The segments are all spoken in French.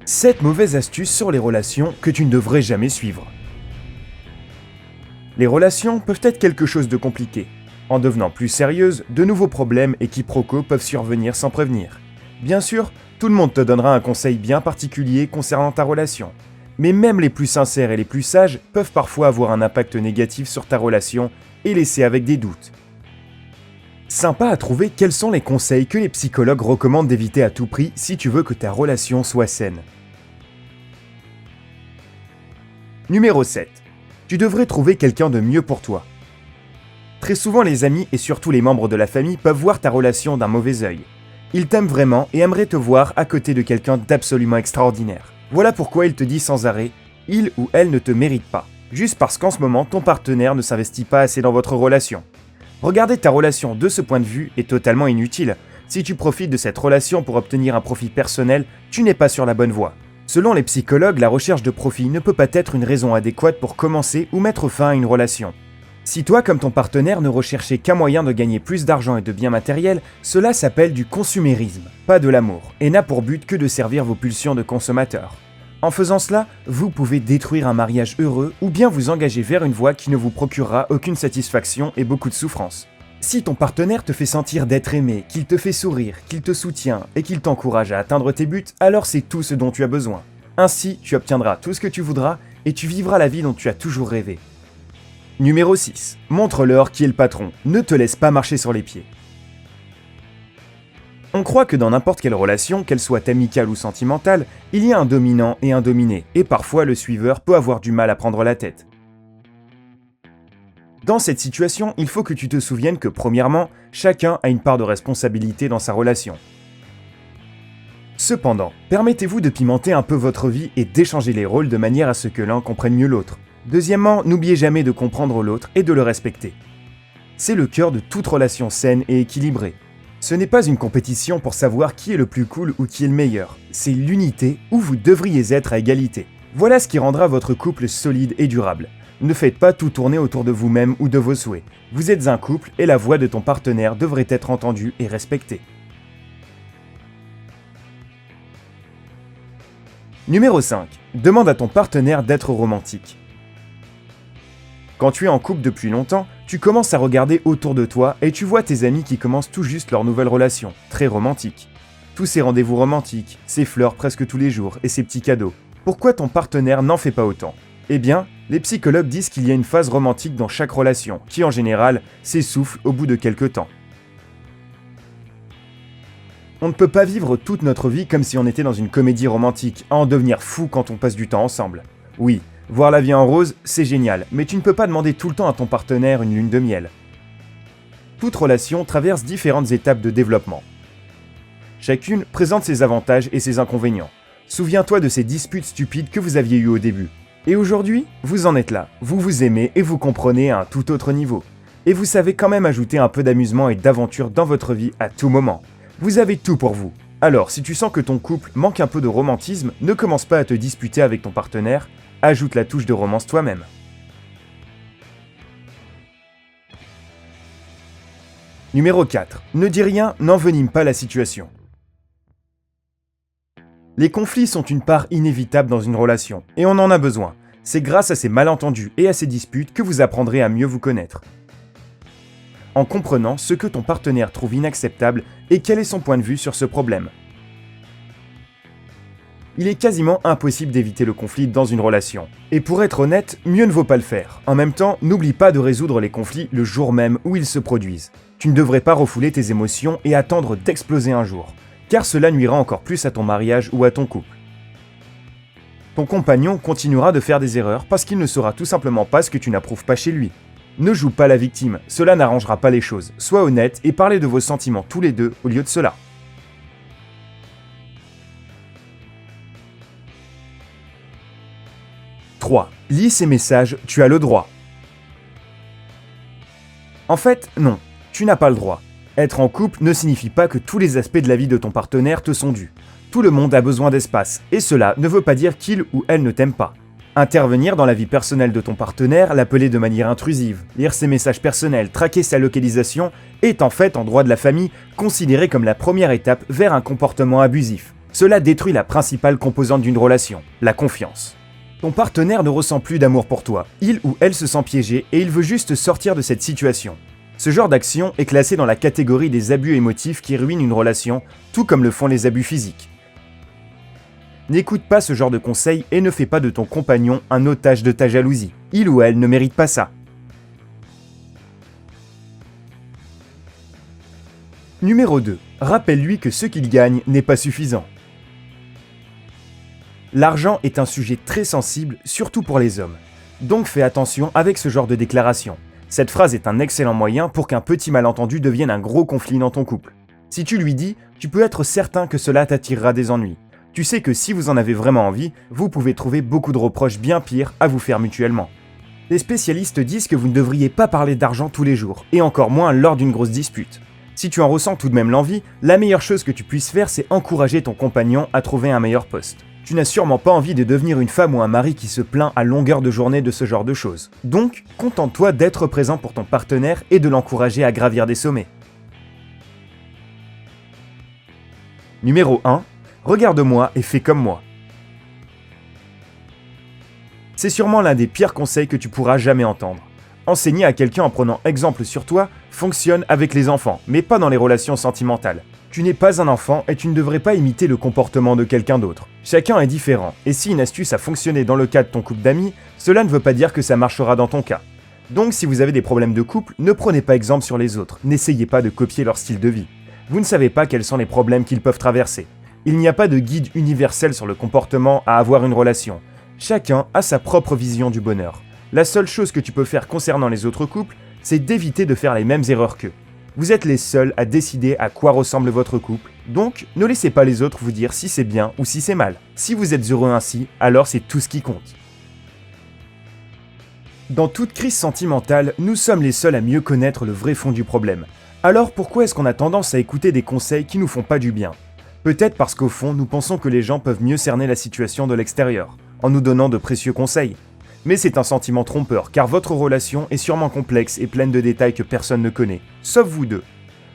7 mauvaises astuces sur les relations que tu ne devrais jamais suivre. Les relations peuvent être quelque chose de compliqué. En devenant plus sérieuses, de nouveaux problèmes et quiproquos peuvent survenir sans prévenir. Bien sûr, tout le monde te donnera un conseil bien particulier concernant ta relation. Mais même les plus sincères et les plus sages peuvent parfois avoir un impact négatif sur ta relation et laisser avec des doutes. Sympa à trouver quels sont les conseils que les psychologues recommandent d'éviter à tout prix si tu veux que ta relation soit saine. Numéro 7. Tu devrais trouver quelqu'un de mieux pour toi. Très souvent, les amis et surtout les membres de la famille peuvent voir ta relation d'un mauvais œil. Ils t'aiment vraiment et aimeraient te voir à côté de quelqu'un d'absolument extraordinaire. Voilà pourquoi ils te disent sans arrêt « il ou elle ne te mérite pas », juste parce qu'en ce moment, ton partenaire ne s'investit pas assez dans votre relation. Regarder ta relation de ce point de vue est totalement inutile. Si tu profites de cette relation pour obtenir un profit personnel, tu n'es pas sur la bonne voie. Selon les psychologues, la recherche de profit ne peut pas être une raison adéquate pour commencer ou mettre fin à une relation. Si toi comme ton partenaire ne recherchez qu'un moyen de gagner plus d'argent et de biens matériels, cela s'appelle du consumérisme, pas de l'amour, et n'a pour but que de servir vos pulsions de consommateur. En faisant cela, vous pouvez détruire un mariage heureux ou bien vous engager vers une voie qui ne vous procurera aucune satisfaction et beaucoup de souffrance. Si ton partenaire te fait sentir d'être aimé, qu'il te fait sourire, qu'il te soutient et qu'il t'encourage à atteindre tes buts, alors c'est tout ce dont tu as besoin. Ainsi, tu obtiendras tout ce que tu voudras et tu vivras la vie dont tu as toujours rêvé. Numéro 6. Montre-leur qui est le patron. Ne te laisse pas marcher sur les pieds. On croit que dans n'importe quelle relation, qu'elle soit amicale ou sentimentale, il y a un dominant et un dominé, et parfois le suiveur peut avoir du mal à prendre la tête. Dans cette situation, il faut que tu te souviennes que premièrement, chacun a une part de responsabilité dans sa relation. Cependant, permettez-vous de pimenter un peu votre vie et d'échanger les rôles de manière à ce que l'un comprenne mieux l'autre. Deuxièmement, n'oubliez jamais de comprendre l'autre et de le respecter. C'est le cœur de toute relation saine et équilibrée. Ce n'est pas une compétition pour savoir qui est le plus cool ou qui est le meilleur, c'est l'unité où vous devriez être à égalité. Voilà ce qui rendra votre couple solide et durable. Ne faites pas tout tourner autour de vous-même ou de vos souhaits. Vous êtes un couple et la voix de ton partenaire devrait être entendue et respectée. Numéro 5. Demande à ton partenaire d'être romantique. Quand tu es en couple depuis longtemps, tu commences à regarder autour de toi et tu vois tes amis qui commencent tout juste leur nouvelle relation, très romantique. Tous ces rendez-vous romantiques, ces fleurs presque tous les jours et ces petits cadeaux. Pourquoi ton partenaire n'en fait pas autant ? Eh bien, les psychologues disent qu'il y a une phase romantique dans chaque relation, qui en général s'essouffle au bout de quelques temps. On ne peut pas vivre toute notre vie comme si on était dans une comédie romantique, à en devenir fou quand on passe du temps ensemble. Oui, voir la vie en rose, c'est génial, mais tu ne peux pas demander tout le temps à ton partenaire une lune de miel. Toute relation traverse différentes étapes de développement. Chacune présente ses avantages et ses inconvénients. Souviens-toi de ces disputes stupides que vous aviez eues au début. Et aujourd'hui, vous en êtes là, vous vous aimez et vous comprenez à un tout autre niveau. Et vous savez quand même ajouter un peu d'amusement et d'aventure dans votre vie à tout moment. Vous avez tout pour vous. Alors, si tu sens que ton couple manque un peu de romantisme, ne commence pas à te disputer avec ton partenaire, ajoute la touche de romance toi-même. Numéro 4. Ne dis rien, n'envenime pas la situation. Les conflits sont une part inévitable dans une relation, et on en a besoin. C'est grâce à ces malentendus et à ces disputes que vous apprendrez à mieux vous connaître. En comprenant ce que ton partenaire trouve inacceptable et quel est son point de vue sur ce problème. Il est quasiment impossible d'éviter le conflit dans une relation. Et pour être honnête, mieux ne vaut pas le faire. En même temps, n'oublie pas de résoudre les conflits le jour même où ils se produisent. Tu ne devrais pas refouler tes émotions et attendre d'exploser un jour, car cela nuira encore plus à ton mariage ou à ton couple. Ton compagnon continuera de faire des erreurs parce qu'il ne saura tout simplement pas ce que tu n'approuves pas chez lui. Ne joue pas la victime, cela n'arrangera pas les choses. Sois honnête et parlez de vos sentiments tous les deux au lieu de cela. « 3. Lis ces messages, tu as le droit. » En fait, non, tu n'as pas le droit. Être en couple ne signifie pas que tous les aspects de la vie de ton partenaire te sont dus. Tout le monde a besoin d'espace, et cela ne veut pas dire qu'il ou elle ne t'aime pas. Intervenir dans la vie personnelle de ton partenaire, l'appeler de manière intrusive, lire ses messages personnels, traquer sa localisation, est en fait, en droit de la famille, considéré comme la première étape vers un comportement abusif. Cela détruit la principale composante d'une relation, la confiance. Ton partenaire ne ressent plus d'amour pour toi, il ou elle se sent piégé et il veut juste sortir de cette situation. Ce genre d'action est classé dans la catégorie des abus émotifs qui ruinent une relation, tout comme le font les abus physiques. N'écoute pas ce genre de conseils et ne fais pas de ton compagnon un otage de ta jalousie. Il ou elle ne mérite pas ça. Numéro 2. Rappelle-lui que ce qu'il gagne n'est pas suffisant. L'argent est un sujet très sensible, surtout pour les hommes. Donc fais attention avec ce genre de déclaration. Cette phrase est un excellent moyen pour qu'un petit malentendu devienne un gros conflit dans ton couple. Si tu lui dis, tu peux être certain que cela t'attirera des ennuis. Tu sais que si vous en avez vraiment envie, vous pouvez trouver beaucoup de reproches bien pires à vous faire mutuellement. Les spécialistes disent que vous ne devriez pas parler d'argent tous les jours, et encore moins lors d'une grosse dispute. Si tu en ressens tout de même l'envie, la meilleure chose que tu puisses faire, c'est encourager ton compagnon à trouver un meilleur poste. Tu n'as sûrement pas envie de devenir une femme ou un mari qui se plaint à longueur de journée de ce genre de choses. Donc, contente-toi d'être présent pour ton partenaire et de l'encourager à gravir des sommets. Numéro 1. Regarde-moi et fais comme moi. C'est sûrement l'un des pires conseils que tu pourras jamais entendre. Enseigner à quelqu'un en prenant exemple sur toi fonctionne avec les enfants, mais pas dans les relations sentimentales. Tu n'es pas un enfant et tu ne devrais pas imiter le comportement de quelqu'un d'autre. Chacun est différent, et si une astuce a fonctionné dans le cas de ton couple d'amis, cela ne veut pas dire que ça marchera dans ton cas. Donc si vous avez des problèmes de couple, ne prenez pas exemple sur les autres, n'essayez pas de copier leur style de vie. Vous ne savez pas quels sont les problèmes qu'ils peuvent traverser. Il n'y a pas de guide universel sur le comportement à avoir une relation. Chacun a sa propre vision du bonheur. La seule chose que tu peux faire concernant les autres couples, c'est d'éviter de faire les mêmes erreurs qu'eux. Vous êtes les seuls à décider à quoi ressemble votre couple, donc ne laissez pas les autres vous dire si c'est bien ou si c'est mal. Si vous êtes heureux ainsi, alors c'est tout ce qui compte. Dans toute crise sentimentale, nous sommes les seuls à mieux connaître le vrai fond du problème. Alors pourquoi est-ce qu'on a tendance à écouter des conseils qui nous font pas du bien ? Peut-être parce qu'au fond, nous pensons que les gens peuvent mieux cerner la situation de l'extérieur, en nous donnant de précieux conseils. Mais c'est un sentiment trompeur, car votre relation est sûrement complexe et pleine de détails que personne ne connaît, sauf vous deux.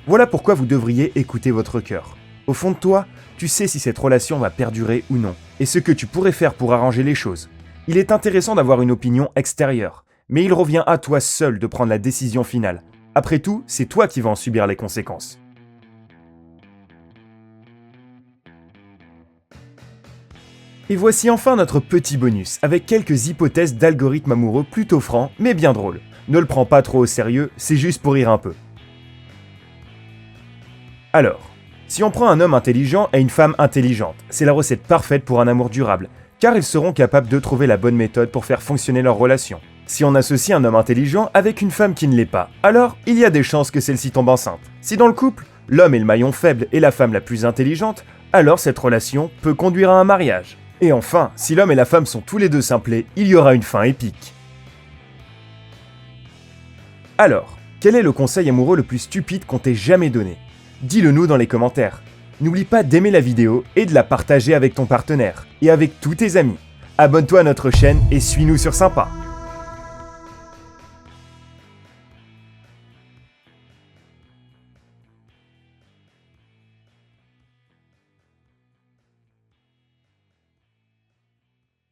Voilà pourquoi vous devriez écouter votre cœur. Au fond de toi, tu sais si cette relation va perdurer ou non, et ce que tu pourrais faire pour arranger les choses. Il est intéressant d'avoir une opinion extérieure, mais il revient à toi seul de prendre la décision finale. Après tout, c'est toi qui vas en subir les conséquences. Et voici enfin notre petit bonus, avec quelques hypothèses d'algorithmes amoureux plutôt francs, mais bien drôles. Ne le prends pas trop au sérieux, c'est juste pour rire un peu. Alors, si on prend un homme intelligent et une femme intelligente, c'est la recette parfaite pour un amour durable, car ils seront capables de trouver la bonne méthode pour faire fonctionner leur relation. Si on associe un homme intelligent avec une femme qui ne l'est pas, alors il y a des chances que celle-ci tombe enceinte. Si dans le couple, l'homme est le maillon faible et la femme la plus intelligente, alors cette relation peut conduire à un mariage. Et enfin, si l'homme et la femme sont tous les deux simplés, il y aura une fin épique. Alors, quel est le conseil amoureux le plus stupide qu'on t'ait jamais donné ? Dis-le nous dans les commentaires. N'oublie pas d'aimer la vidéo et de la partager avec ton partenaire, et avec tous tes amis. Abonne-toi à notre chaîne et suis-nous sur Sympa.